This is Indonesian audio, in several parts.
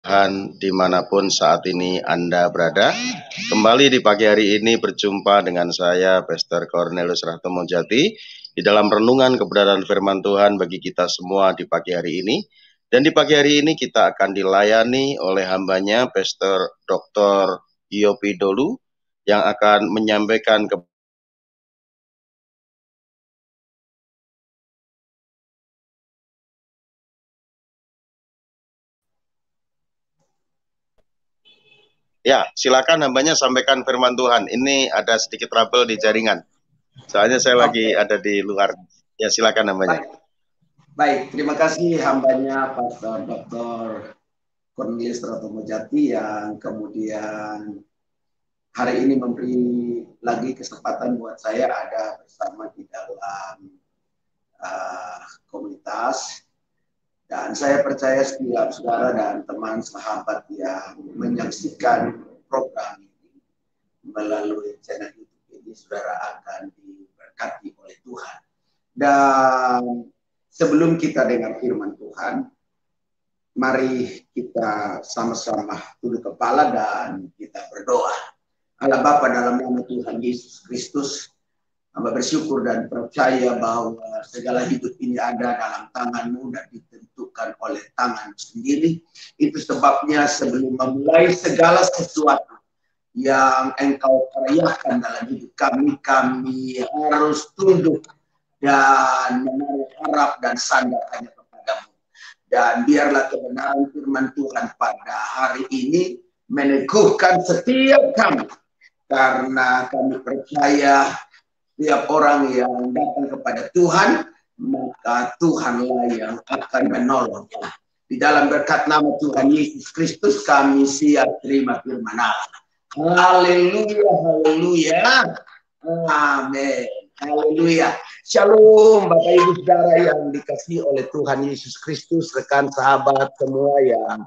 Tuhan dimanapun saat ini Anda berada. Kembali di pagi hari ini berjumpa dengan saya, Pastor Cornelius Rahtomojati, di dalam renungan kebenaran firman Tuhan bagi kita semua di pagi hari ini. Dan di pagi hari ini kita akan dilayani oleh hambanya, Pastor Dr. Yopi Dolu, yang akan menyampaikan Ya, silakan hambanya sampaikan firman Tuhan. Ini ada sedikit trouble di jaringan. Soalnya saya lagi ada di luar. Ya, silakan hambanya. Baik, terima kasih hambanya Pastor Dr. Cornelius Rahtomojati yang kemudian hari ini memberi lagi kesempatan buat saya ada bersama di dalam komunitas. Dan saya percaya setiap saudara dan teman sahabat yang menyaksikan program ini melalui channel YouTube ini, saudara akan diberkati oleh Tuhan. Dan sebelum kita dengar firman Tuhan, mari kita sama-sama tunduk kepala dan kita berdoa. Allah Bapa, dalam nama Tuhan Yesus Kristus, hamba bersyukur dan percaya bahwa segala hidup ini ada dalam tangan-Mu dan ditentukan oleh tangan sendiri. Itu sebabnya sebelum memulai segala sesuatu yang Engkau karyakan dalam hidup kami, kami harus tunduk dan menaruh harap dan sandar hanya kepadamu. Dan biarlah kebenaran firman Tuhan pada hari ini meneguhkan setiap kami, karena kami percaya setiap orang yang datang kepada Tuhan, maka Tuhanlah yang akan menolongnya. Di dalam berkat nama Tuhan Yesus Kristus kami siap terima firman Allah. Haleluya, haleluya, amin, haleluya. Shalom Bapak Ibu Saudara yang dikasihi oleh Tuhan Yesus Kristus, rekan sahabat semua yang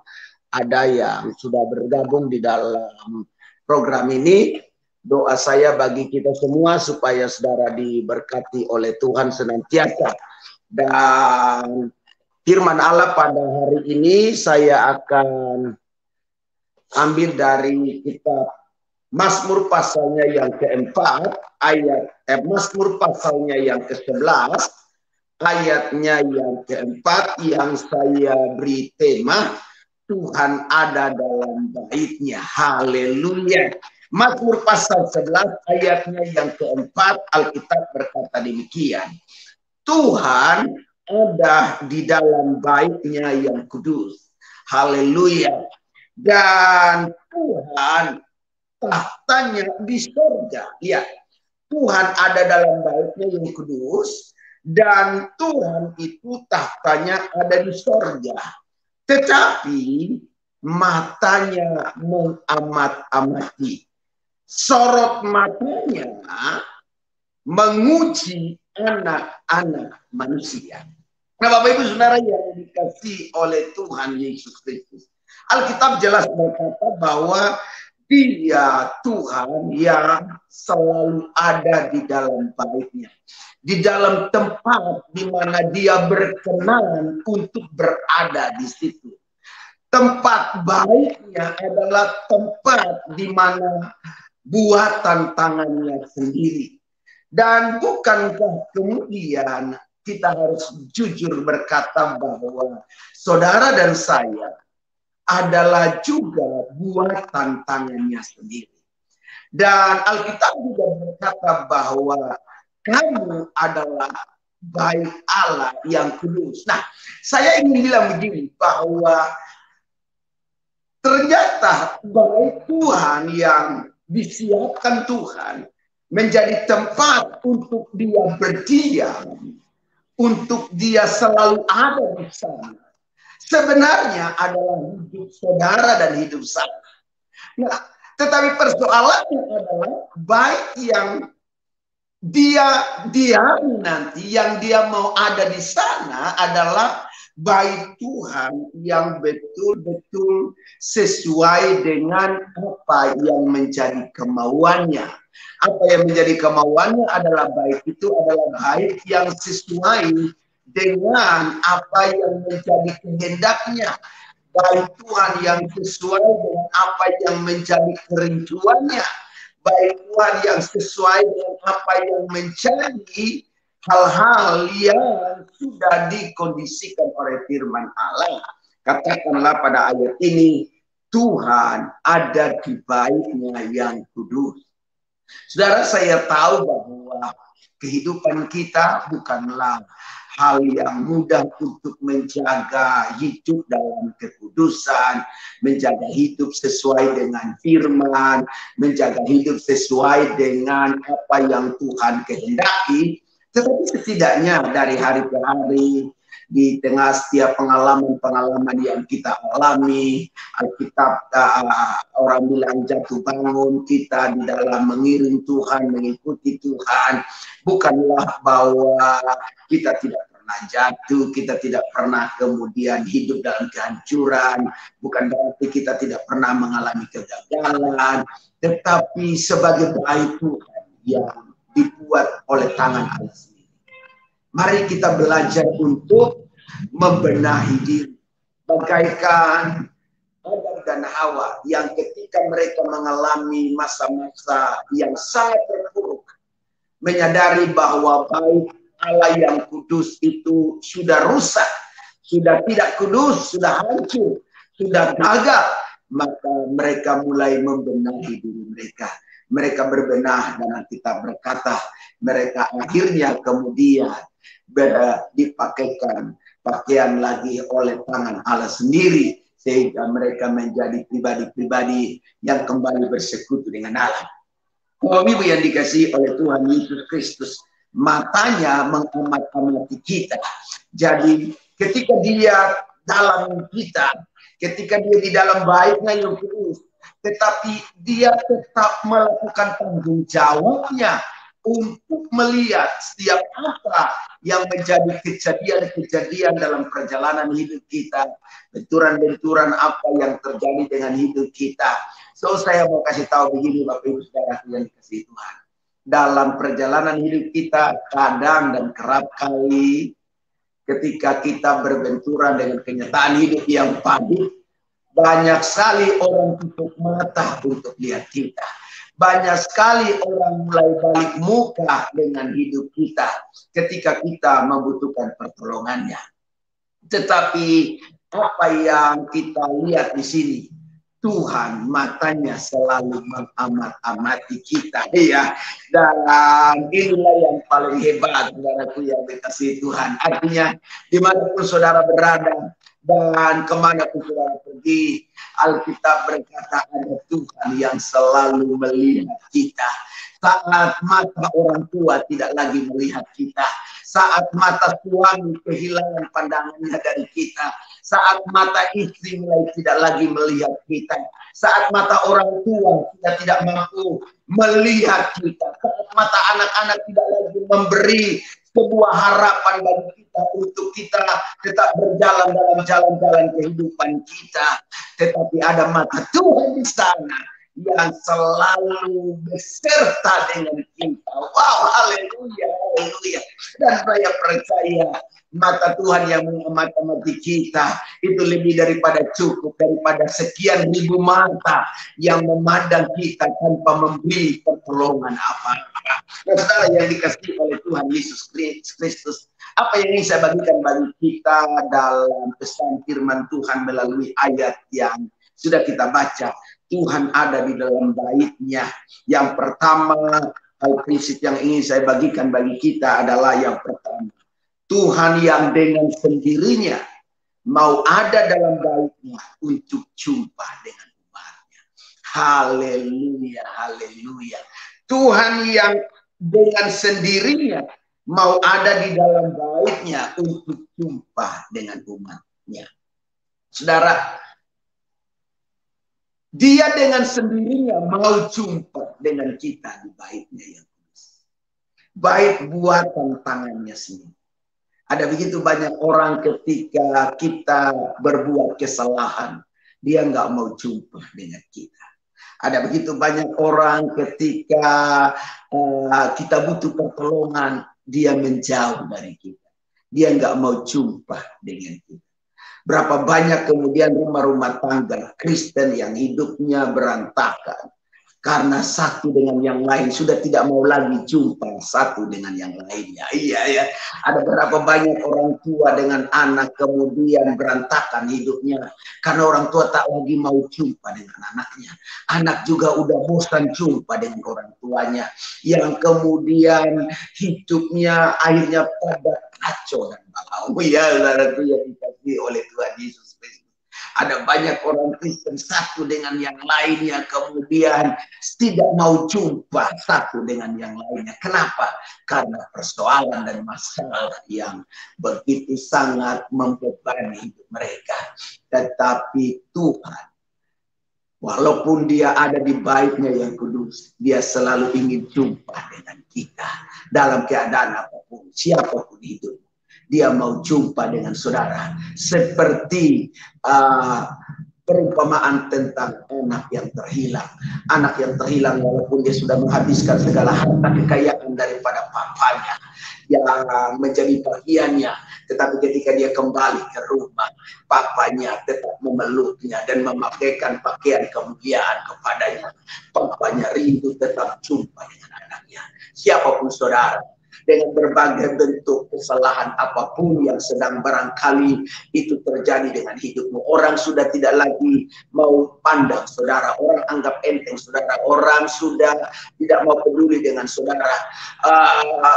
ada yang sudah bergabung di dalam program ini. Doa saya bagi kita semua supaya saudara diberkati oleh Tuhan senantiasa. Dan firman Allah pada hari ini saya akan ambil dari kitab Mazmur pasalnya yang keempat, Mazmur pasalnya yang ke-11, ayatnya yang keempat, yang saya beri tema Tuhan ada dalam baitnya. Haleluya. Mazmur pasal 11 ayatnya yang keempat, Alkitab berkata demikian. Tuhan ada di dalam baitnya yang kudus. Haleluya. Dan Tuhan tahtanya di surga. Ya, Tuhan ada dalam baitnya yang kudus, dan Tuhan itu tahtanya ada di surga. Tetapi matanya mengamat-amati. Sorot matanya menguji anak-anak manusia. Nah, Bapak Ibu Saudara yang dikasihi oleh Tuhan Yesus Kristus, Alkitab jelas berkata bahwa Dia Tuhan yang selalu ada di dalam baitnya, di dalam tempat di mana Dia berkenan untuk berada di situ. Tempat baitnya adalah tempat di mana buatan tangannya sendiri. Dan bukankah kemudian kita harus jujur berkata bahwa saudara dan saya adalah juga buatan tangannya sendiri. Dan Alkitab juga berkata bahwa kamu adalah bait Allah yang kudus. Nah, saya ingin bilang begini, bahwa ternyata bait Tuhan yang disiapkan Tuhan menjadi tempat untuk Dia berdiam, untuk Dia selalu ada di sana, sebenarnya adalah hidup saudara dan hidup saya. Nah, tetapi persoalannya adalah bait yang Dia nanti, yang Dia mau ada di sana adalah bait Tuhan yang betul-betul sesuai dengan apa yang menjadi kemauannya. Apa yang menjadi kemauannya adalah bait itu adalah bait yang sesuai dengan apa yang menjadi kehendaknya. baik Tuhan yang sesuai dengan apa yang menjadi kerinduannya, baik Tuhan yang sesuai dengan apa yang menjadi hal-hal yang sudah dikondisikan oleh firman Allah. Katakanlah pada ayat ini, Tuhan ada di baitnya yang kudus. Saudara, saya tahu bahwa kehidupan kita bukanlah hal yang mudah untuk menjaga hidup dalam kekudusan, menjaga hidup sesuai dengan firman, menjaga hidup sesuai dengan apa yang Tuhan kehendaki. Tetapi setidaknya dari hari ke hari, di tengah setiap pengalaman-pengalaman yang kita alami, Alkitab orang bilang jatuh bangun, kita di dalam mengiring Tuhan, mengikuti Tuhan, bukanlah bahwa kita tidak pernah jatuh, kita tidak pernah kemudian hidup dalam kehancuran, bukan berarti kita tidak pernah mengalami kegagalan, tetapi sebagai baik Tuhan yang dibuat oleh tangan Allah sendiri. Mari kita belajar untuk membenahi diri. Bagaikan Adam dan Hawa yang ketika mereka mengalami masa-masa yang sangat terpuruk, menyadari bahwa baik Allah yang kudus itu sudah rusak, sudah tidak kudus, sudah hancur, sudah gagal, maka mereka mulai membenahi diri mereka. Mereka berbenah dan kita berkata, mereka akhirnya kemudian dipakaikan pakaian lagi oleh tangan Allah sendiri, sehingga mereka menjadi pribadi-pribadi yang kembali bersekutu dengan Allah. Bapak Ibu yang dikasihi oleh Tuhan Yesus Kristus, matanya mengamat-amati kita. Jadi ketika dia dalam kita, ketika dia di dalam baiknya yang kudus, tetapi dia tetap melakukan tanggung jawabnya untuk melihat setiap apa yang menjadi kejadian-kejadian dalam perjalanan hidup kita, benturan-benturan apa yang terjadi dengan hidup kita. So saya mau kasih tahu begini Bapak Ibu Saudara yang dikasihi Tuhan. Dalam perjalanan hidup kita kadang dan kerap kali ketika kita berbenturan dengan kenyataan hidup yang pahit, banyak sekali orang tutup mata untuk lihat kita. Banyak sekali orang mulai balik muka dengan hidup kita ketika kita membutuhkan pertolongannya. Tetapi apa yang kita lihat di sini, Tuhan matanya selalu mengamat-amati kita, ya. Dan inilah yang paling hebat, saudaraku yang dikasihi Tuhan. Artinya dimanapun saudara berada dan kemanapun saudara pergi, Alkitab berkata ada Tuhan yang selalu melihat kita. Saat mata orang tua tidak lagi melihat kita, saat mata suami kehilangan pandangannya dari kita, saat mata istri mulai tidak lagi melihat kita, saat mata orang tua kita tidak mampu melihat kita, saat mata anak-anak tidak lagi memberi sebuah harapan bagi kita untuk kita tetap berjalan dalam jalan-jalan kehidupan kita, tetapi ada mata Tuhan di sana yang selalu beserta dengan kita. Wow, haleluya, haleluya. Dan saya percaya mata Tuhan yang mengamati kita itu lebih daripada cukup, daripada sekian ribu mata yang memandang kita tanpa memberi pertolongan apa-apa. Nah, saudara yang dikasihi oleh Tuhan Yesus Kristus, apa yang ingin saya bagikan bagi kita dalam pesan firman Tuhan melalui ayat yang sudah kita baca. Tuhan ada di dalam baitnya. Yang pertama, hal prinsip yang ingin saya bagikan bagi kita adalah yang pertama, Tuhan yang dengan sendirinya mau ada dalam baitnya untuk jumpa dengan umatnya. Haleluya, haleluya. Tuhan yang dengan sendirinya mau ada di dalam baitnya untuk jumpa dengan umatnya. Saudara, dia dengan sendirinya mau jumpa dengan kita di baitnya yang kudus. Bait buatan tangannya sendiri. Ada begitu banyak orang ketika kita berbuat kesalahan, dia nggak mau jumpa dengan kita. Ada begitu banyak orang ketika kita butuh pertolongan, dia menjauh dari kita. Dia nggak mau jumpa dengan kita. Berapa banyak kemudian rumah-rumah tangga Kristen yang hidupnya berantakan karena satu dengan yang lain sudah tidak mau lagi jumpa satu dengan yang lainnya. Iya ya, ada berapa banyak orang tua dengan anak kemudian berantakan hidupnya karena orang tua tak lagi mau jumpa dengan anaknya. Anak juga udah bosan jumpa dengan orang tuanya, yang kemudian hidupnya akhirnya pada kacau dan balau. Ya, saudaraku yang dikasihi oleh Tuhan Yesus Kristus. Ada banyak orang Kristen satu dengan yang lainnya kemudian tidak mau jumpa satu dengan yang lainnya. Kenapa? Karena persoalan dan masalah yang begitu sangat membebani hidup mereka. Tetapi Tuhan, walaupun dia ada di baitnya yang kudus, dia selalu ingin jumpa dengan kita dalam keadaan apapun, siapapun itu. Dia mau jumpa dengan saudara. Seperti perumpamaan tentang anak yang terhilang. Anak yang terhilang walaupun dia sudah menghabiskan segala harta kekayaan daripada papanya yang menjadi bagiannya. Tetapi ketika dia kembali ke rumah, papanya tetap memeluknya dan memakaikan pakaian kemuliaan kepadanya. Papanya rindu tetap jumpa dengan anaknya. Siapapun saudara, dengan berbagai bentuk kesalahan apapun yang sedang barangkali itu terjadi dengan hidupmu. Orang sudah tidak lagi mau pandang saudara, orang anggap enteng saudara, orang sudah tidak mau peduli dengan saudara.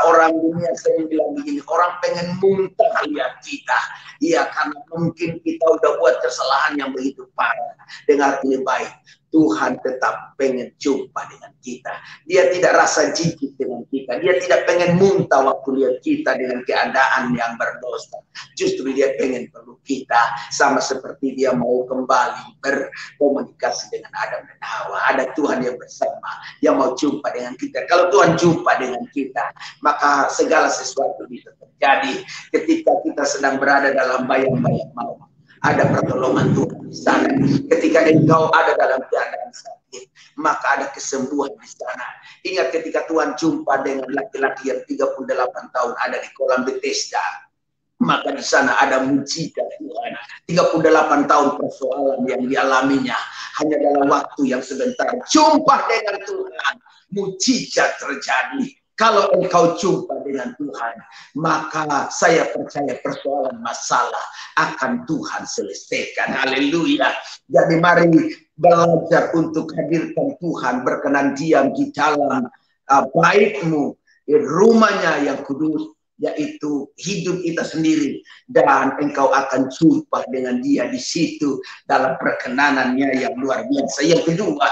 Orang dunia sering bilang begini, orang pengen muntah lihat kita. Iya, karena mungkin kita udah buat kesalahan yang begitu parah. Dengar ini baik, Tuhan tetap pengen jumpa dengan kita. Dia tidak rasa jijik dengan kita. Dia tidak pengen muntah waktu lihat kita dengan keadaan yang berdosa. Justru dia pengen peluk kita. Sama seperti dia mau kembali berkomunikasi dengan Adam dan Hawa. Ada Tuhan yang bersama, yang mau jumpa dengan kita. Kalau Tuhan jumpa dengan kita, maka segala sesuatu bisa terjadi. Ketika kita sedang berada dalam bayang-bayang maut, ada pertolongan Tuhan di sana. Ketika engkau ada dalam keadaan sakit, maka ada kesembuhan di sana. Ingat ketika Tuhan jumpa dengan laki-laki yang 38 tahun ada di kolam Bethesda, maka di sana ada mujizat Tuhan. 38 tahun persoalan yang dialaminya hanya dalam waktu yang sebentar. Jumpa dengan Tuhan, mujizat terjadi. Kalau engkau jumpa dengan Tuhan, maka saya percaya persoalan masalah akan Tuhan selesaikan. Haleluya. Jadi mari belajar untuk hadirkan Tuhan berkenan diam di dalam baitmu, di rumahnya yang kudus, yaitu hidup kita sendiri, dan engkau akan jumpa dengan dia di situ dalam perkenanannya yang luar biasa. Yang kedua,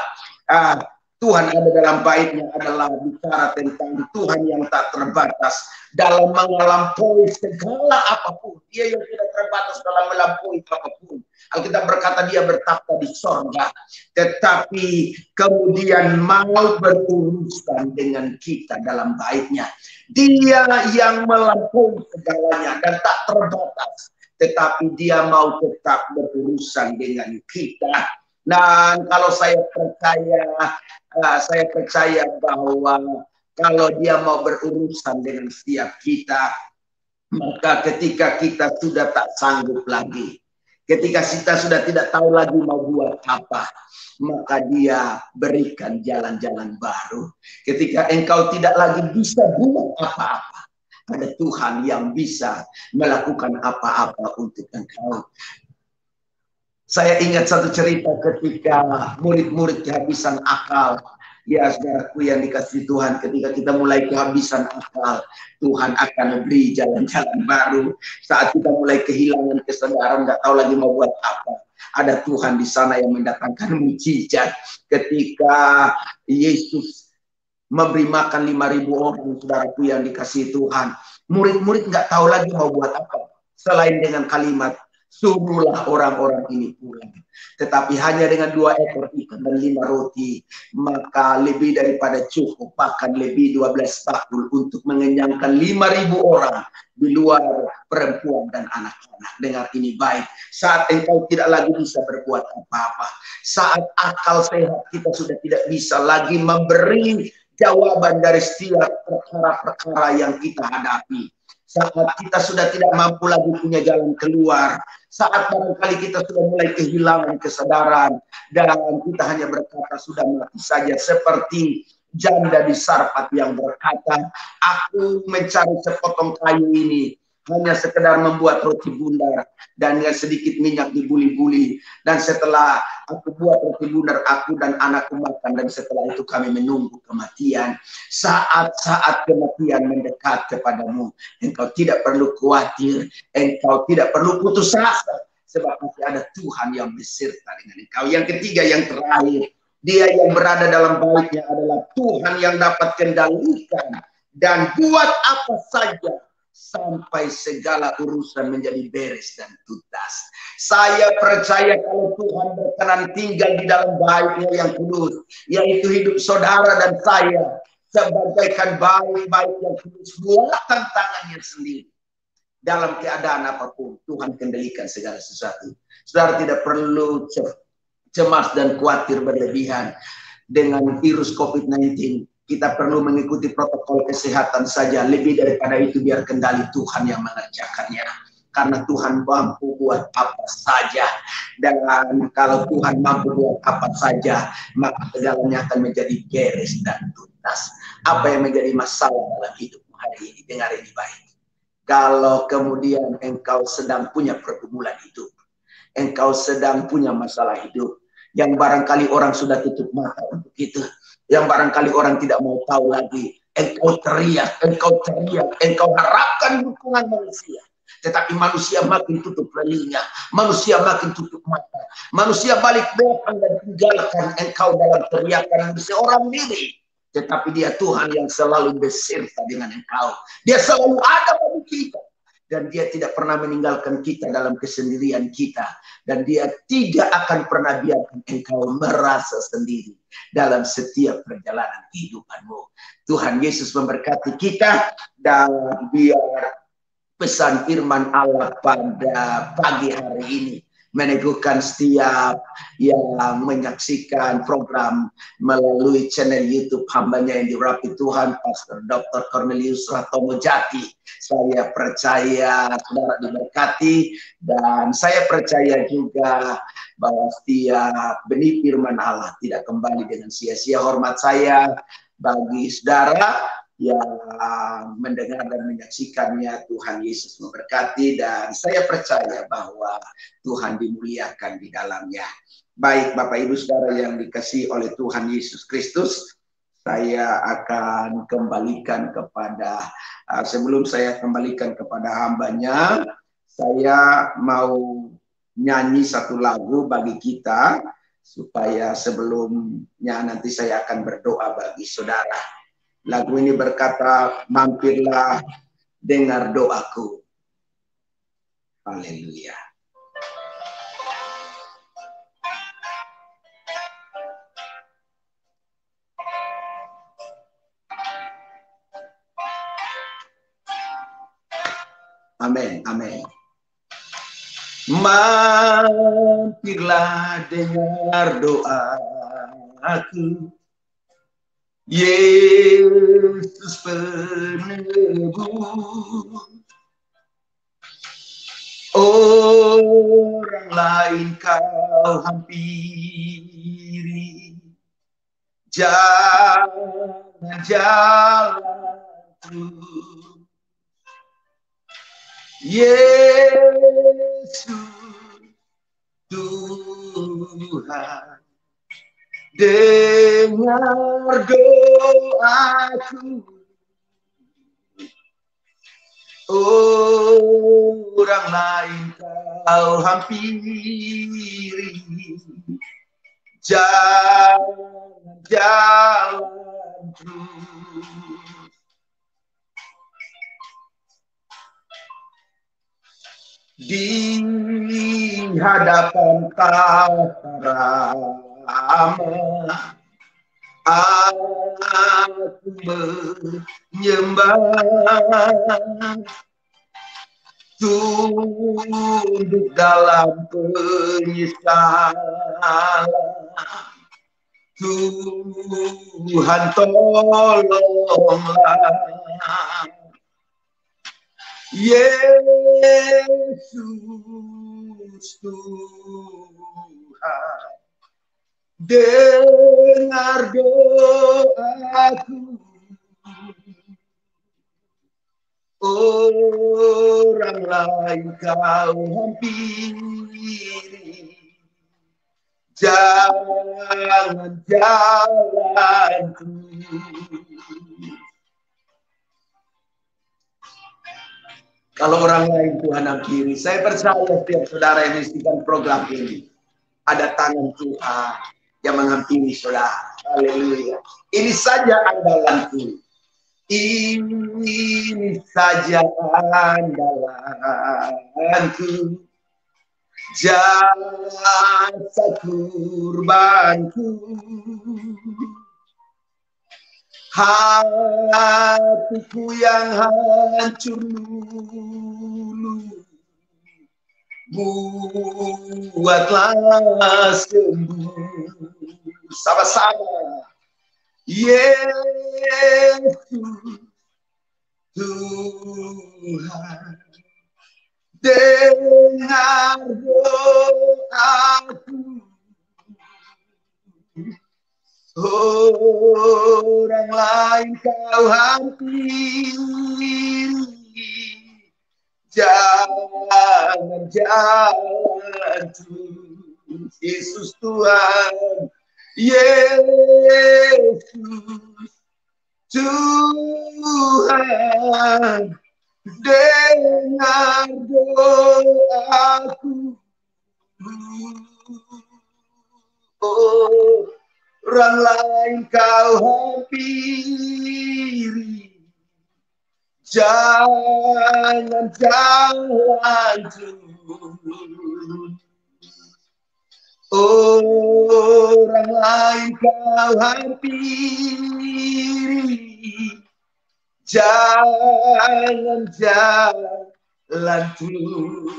Tuhan ada dalam baitnya adalah bicara tentang Tuhan yang tak terbatas dalam melampaui segala apapun. Dia yang tidak terbatas dalam melampaui apapun. Alkitab berkata dia bertakhta di sorga, tetapi kemudian mau berurusan dengan kita dalam baitnya. Dia yang melampaui segalanya dan tak terbatas, tetapi dia mau tetap berurusan dengan kita. Dan kalau saya percaya bahwa kalau dia mau berurusan dengan setiap kita, maka ketika kita sudah tak sanggup lagi, ketika kita sudah tidak tahu lagi mau buat apa, maka dia berikan jalan-jalan baru. Ketika engkau tidak lagi bisa buat apa-apa, ada Tuhan yang bisa melakukan apa-apa untuk engkau. Saya ingat satu cerita ketika murid-murid kehabisan akal. Ya, saudaraku yang dikasihi Tuhan, ketika kita mulai kehabisan akal, Tuhan akan memberi jalan-jalan baru. Saat kita mulai kehilangan kesadaran, nggak tahu lagi mau buat apa, ada Tuhan di sana yang mendatangkan mujizat. Ketika Yesus memberi makan 5.000 orang, saudaraku yang dikasihi Tuhan, murid-murid nggak tahu lagi mau buat apa, selain dengan kalimat, suruhlah orang-orang ini pulang. Tetapi hanya dengan 2 ekor ikan dan 5 roti, maka lebih daripada cukup, bahkan lebih 12 bakul untuk mengenyangkan 5.000 orang, di luar perempuan dan anak-anak. Dengar ini baik, saat engkau tidak lagi bisa berbuat apa-apa, saat akal sehat kita sudah tidak bisa lagi memberi jawaban dari setiap perkara-perkara yang kita hadapi, saat kita sudah tidak mampu lagi punya jalan keluar, saat barangkali kita sudah mulai kehilangan kesadaran, dan kita hanya berkata sudah mati saja, seperti janda di Sarfat yang berkata, aku mencari sepotong kayu ini hanya sekedar membuat roti bundar dan sedikit minyak dibuli-buli, dan setelah aku buat roti bundar, aku dan anakku makan, dan setelah itu kami menunggu kematian. Saat-saat kematian mendekat kepadamu, engkau tidak perlu khawatir, engkau tidak perlu putus asa, sebab masih ada Tuhan yang beserta dengan engkau. Yang ketiga, yang terakhir, dia yang berada dalam baitnya adalah Tuhan yang dapat kendalikan dan buat apa saja sampai segala urusan menjadi beres dan tuntas. Saya percaya kalau Tuhan berkenan tinggal di dalam baitnya yang kudus, yaitu hidup saudara dan saya, sebagaikan bait yang kudus buatan tangannya sendiri. Dalam keadaan apapun, Tuhan kendalikan segala sesuatu. Saudara tidak perlu cemas dan khawatir berlebihan dengan virus COVID-19. Kita perlu mengikuti protokol kesehatan saja. Lebih daripada itu, biar kendali Tuhan yang mengerjakannya. Karena Tuhan mampu buat apa saja. Dan kalau Tuhan mampu buat apa saja, maka segalanya akan menjadi beres dan tuntas. Apa yang menjadi masalah dalam hidupmu hari ini? Dengar ini baik. Kalau kemudian engkau sedang punya pergumulan hidup, engkau sedang punya masalah hidup, yang barangkali orang sudah tutup mata untuk itu, yang barangkali orang tidak mau tahu lagi, engkau teriak, engkau harapkan dukungan manusia, tetapi manusia makin tutup telinga, manusia makin tutup mata, manusia balik belakang dan tinggalkan engkau dalam teriakan seorang diri. Tetapi dia Tuhan yang selalu beserta dengan engkau. Dia selalu ada bagi kita. Dan dia tidak pernah meninggalkan kita dalam kesendirian kita. Dan dia tidak akan pernah biarkan engkau merasa sendiri dalam setiap perjalanan kehidupanmu. Tuhan Yesus memberkati kita. Dan biar pesan firman Allah pada pagi hari ini meneguhkan setiap yang menyaksikan program melalui channel YouTube hambanya yang diurapi Tuhan, Pastor Dr. Cornelius Ratomo Jati. Saya percaya saudara diberkati, dan saya percaya juga bahwa setiap benih firman Allah tidak kembali dengan sia-sia. Hormat saya bagi saudara yang mendengar dan menyaksikannya. Tuhan Yesus memberkati, dan saya percaya bahwa Tuhan dimuliakan di dalamnya. Baik Bapak Ibu Saudara yang dikasihi oleh Tuhan Yesus Kristus, saya akan kembalikan kepada, sebelum saya kembalikan kepada hambanya, saya mau nyanyi satu lagu bagi kita, supaya sebelumnya nanti saya akan berdoa bagi saudara. Lagu ini berkata, mampirlah dengar doaku. Haleluya. Amin, amin. Mampirlah dengar doaku, Yesus penebus. Orang lain kau hampiri, jangan jalanku. Yesus Tuhan, dengar doaku. Orang lain kau hampiri, jangan jalan terus. Di hadapan tahta Rama, aku menyembah, tunduk dalam penyesalan. Tuhan tolonglah, Yesus Tuhan, dengar doaku. Orang lain kau hampiri, jangan jalanku. Kalau orang lain Tuhan hampiri, saya percaya setiap saudara yang menyaksikan program ini, ada tangan Tuhan yang menghampiri saudara. Haleluya. Ini saja andalanku. Ini saja andalanku. Jasa kurbanku. Hatiku yang hancur lulu, buatlah sembuh. Sama-sama. Yesus Tuhan, dengar doaku. Orang lain kau hampiri, jangan jalan terus. Yesus Tuhan, Yesus Tuhan, dengar doaku. Orang lain kau hampiri, jangan jalan terus. Orang lain kau hampiri, jangan jalan terus.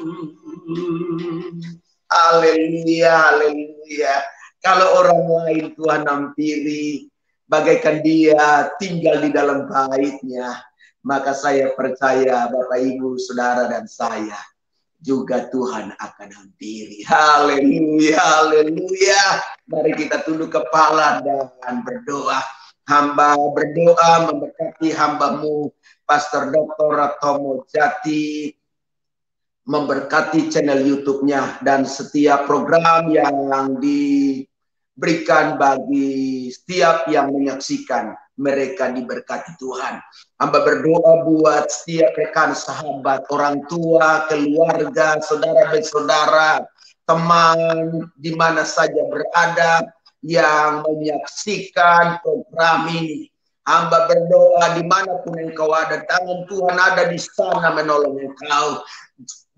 Haleluya, haleluya. Kalau orang lain Tuhan hampiri, bagaikan dia tinggal di dalam baitnya, maka saya percaya Bapak Ibu, Saudara dan saya juga Tuhan akan hampiri. Haleluya, haleluya. Mari kita tunduk kepala dan berdoa. Hamba berdoa memberkati hambamu, Pastor Dr. Tomo Jati, memberkati channel YouTube-nya dan setiap program yang diberikan bagi setiap yang menyaksikan, mereka diberkati Tuhan. Hamba berdoa buat setiap rekan sahabat, orang tua, keluarga, saudara-saudara, teman di mana saja berada yang menyaksikan program ini. Hamba berdoa dimanapun engkau ada, tangan Tuhan ada di sana menolong engkau.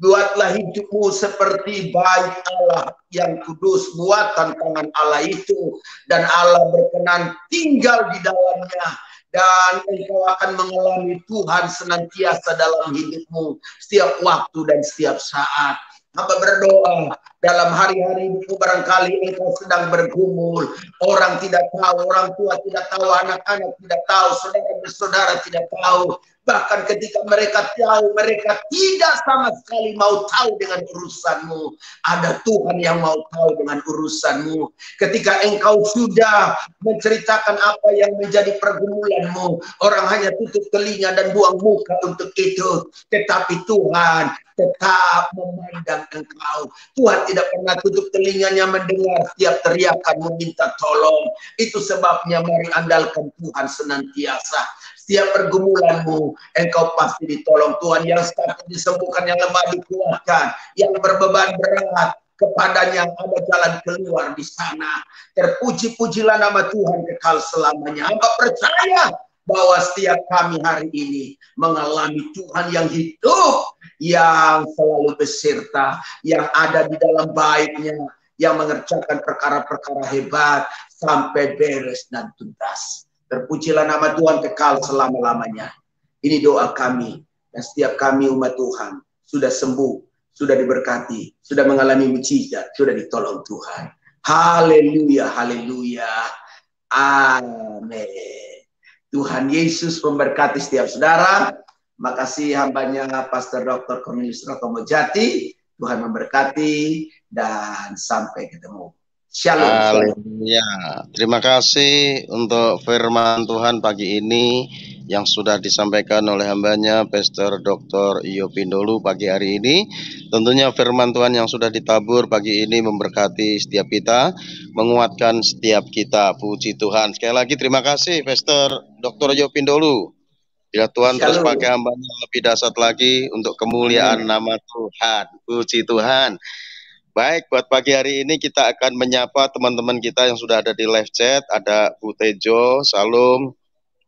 Buatlah hidupmu seperti bait Allah yang kudus, buatan tangan Allah itu, dan Allah berkenan tinggal di dalamnya, dan engkau akan mengalami Tuhan senantiasa dalam hidupmu setiap waktu dan setiap saat. Hamba berdoa dalam hari-hari itu barangkali engkau sedang bergumul, orang tidak tahu, orang tua tidak tahu, anak-anak tidak tahu, saudara-saudara tidak tahu. Bahkan ketika mereka tahu, mereka tidak sama sekali mau tahu dengan urusanmu. Ada Tuhan yang mau tahu dengan urusanmu. Ketika engkau sudah menceritakan apa yang menjadi pergumulanmu, orang hanya tutup telinga dan buang muka untuk itu. Tetapi Tuhan tetap memandang engkau. Tuhan tidak pernah tutup telinganya mendengar setiap teriakan meminta tolong. Itu sebabnya mari andalkan Tuhan senantiasa. Setiap pergumulanmu, engkau pasti ditolong Tuhan. Yang sakit disembuhkan, yang lemah dikuatkan, yang berbeban berat, kepadanya ada jalan keluar di sana. Terpuji-pujilah nama Tuhan kekal selamanya. Hamba percaya bahwa setiap kami hari ini mengalami Tuhan yang hidup, yang selalu beserta, yang ada di dalam baitnya, yang mengerjakan perkara-perkara hebat sampai beres dan tuntas. Terpujilah nama Tuhan kekal selama-lamanya. Ini doa kami, dan setiap kami umat Tuhan sudah sembuh, sudah diberkati, sudah mengalami mujizat, sudah ditolong Tuhan. Haleluya, haleluya. Amin. Tuhan Yesus memberkati setiap saudara. Makasih hambanya Pastor Dr. Cornelius Rahtomo Jati. Tuhan memberkati dan sampai ketemu. Shalom. Haleluya. Terima kasih untuk firman Tuhan pagi ini yang sudah disampaikan oleh hambanya Pastor Dr. Iyo Pindolu pagi hari ini. Tentunya firman Tuhan yang sudah ditabur pagi ini memberkati setiap kita, menguatkan setiap kita. Puji Tuhan. Sekali lagi terima kasih Pastor Dr. Iyo Pindolu. Bila Tuhan terus pakai hambanya lebih dahsyat lagi untuk kemuliaan nama Tuhan. Puji Tuhan. Baik, buat pagi hari ini kita akan menyapa teman-teman kita yang sudah ada di live chat. Ada Bu Tejo, Salam,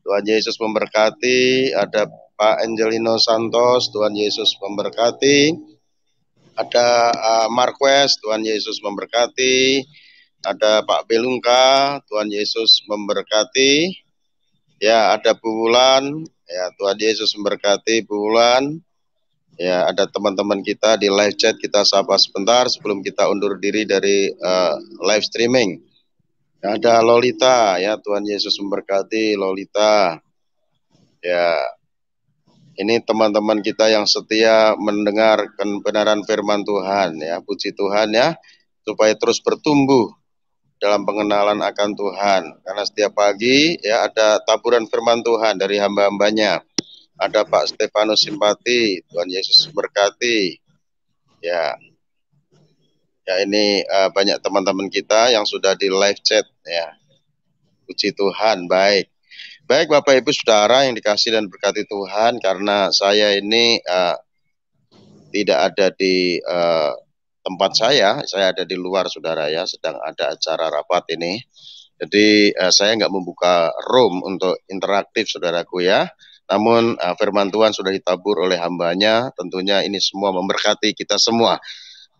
Tuhan Yesus memberkati. Ada Pak Angelino Santos, Tuhan Yesus memberkati. Ada Marquez, Tuhan Yesus memberkati. Ada Pak Belungka, Tuhan Yesus memberkati. Ya, ada Bu Wulan, ya Tuhan Yesus memberkati Bu Wulan. Ya, ada teman-teman kita di live chat, kita sapa sebentar sebelum kita undur diri dari live streaming. Ada Lolita, ya Tuhan Yesus memberkati Lolita. Ya, ini teman-teman kita yang setia mendengarkan kebenaran firman Tuhan, ya puji Tuhan ya, supaya terus bertumbuh dalam pengenalan akan Tuhan. Karena setiap pagi ya ada taburan firman Tuhan dari hamba-hambanya. Ada Pak Stefanus Simpati, Tuhan Yesus berkati. Ya, ya ini banyak teman-teman kita yang sudah di live chat ya. Puji Tuhan, baik. Baik Bapak Ibu Saudara yang dikasih dan berkati Tuhan, karena saya ini tidak ada di tempat saya ada di luar Saudara ya, sedang ada acara rapat ini. Jadi saya nggak membuka room untuk interaktif Saudaraku ya. Namun firman Tuhan sudah ditabur oleh hambanya, tentunya ini semua memberkati kita semua.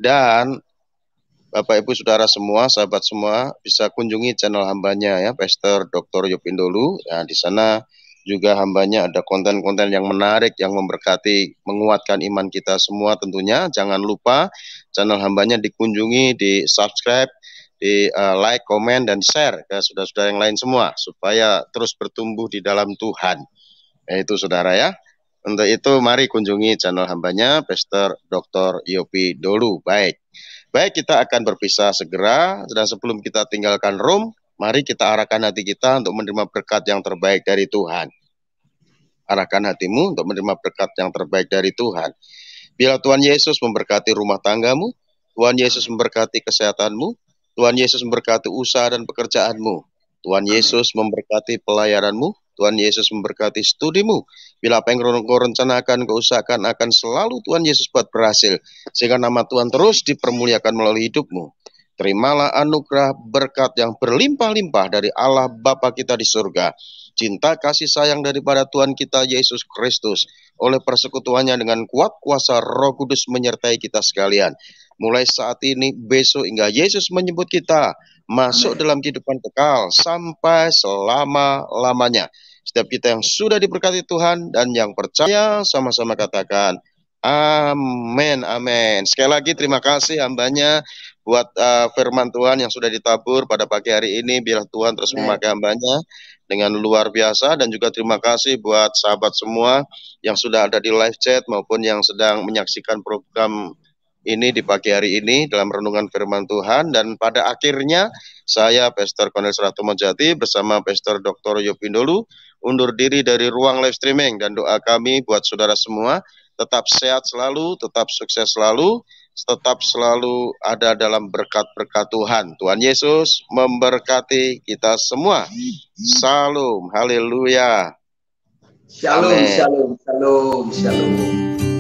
Dan Bapak Ibu Saudara semua, sahabat semua, bisa kunjungi channel hambanya ya, Pastor Dr. Yopindolu. Ya, di sana juga hambanya ada konten-konten yang menarik, yang memberkati, menguatkan iman kita semua tentunya. Jangan lupa channel hambanya dikunjungi, di subscribe, di like, komen, dan share ke saudara-saudara yang lain semua, supaya terus bertumbuh di dalam Tuhan. Itu saudara ya. Untuk itu mari kunjungi channel hambanya Pastor Dr. Yopi Dolu. Baik, kita akan berpisah segera, dan sebelum kita tinggalkan room, mari kita arahkan hati kita untuk menerima berkat yang terbaik dari Tuhan. Arahkan hatimu untuk menerima berkat yang terbaik dari Tuhan. Bila Tuhan Yesus memberkati rumah tanggamu, Tuhan Yesus memberkati kesehatanmu, Tuhan Yesus memberkati usaha dan pekerjaanmu, Tuhan Yesus memberkati pelayaranmu, Tuhan Yesus memberkati studimu. Bila apa yang kau rencanakan, kau usahakan, akan selalu Tuhan Yesus buat berhasil, sehingga nama Tuhan terus dipermuliakan melalui hidupmu. Terimalah anugerah berkat yang berlimpah-limpah dari Allah Bapa kita di surga, cinta kasih sayang daripada Tuhan kita Yesus Kristus, oleh persekutuannya dengan kuat kuasa Roh Kudus menyertai kita sekalian. Mulai saat ini, besok, hingga Yesus menyebut kita masuk dalam kehidupan kekal sampai selama-lamanya. Setiap kita yang sudah diberkati Tuhan dan yang percaya, sama-sama katakan amin, amin. Sekali lagi terima kasih hambanya buat firman Tuhan yang sudah ditabur pada pagi hari ini. Biar Tuhan terus memakai hambanya dengan luar biasa. Dan juga terima kasih buat sahabat semua yang sudah ada di live chat maupun yang sedang menyaksikan program ini di pagi hari ini dalam renungan firman Tuhan. Dan pada akhirnya saya Pastor Cornelius Rahtomo Jati bersama Pastor Dr. Yopindolu undur diri dari ruang live streaming, dan doa kami buat saudara semua tetap sehat selalu, tetap sukses selalu, tetap selalu ada dalam berkat-berkat Tuhan. Tuhan Yesus memberkati kita semua. Salam, haleluya. Shalom, shalom, shalom, shalom.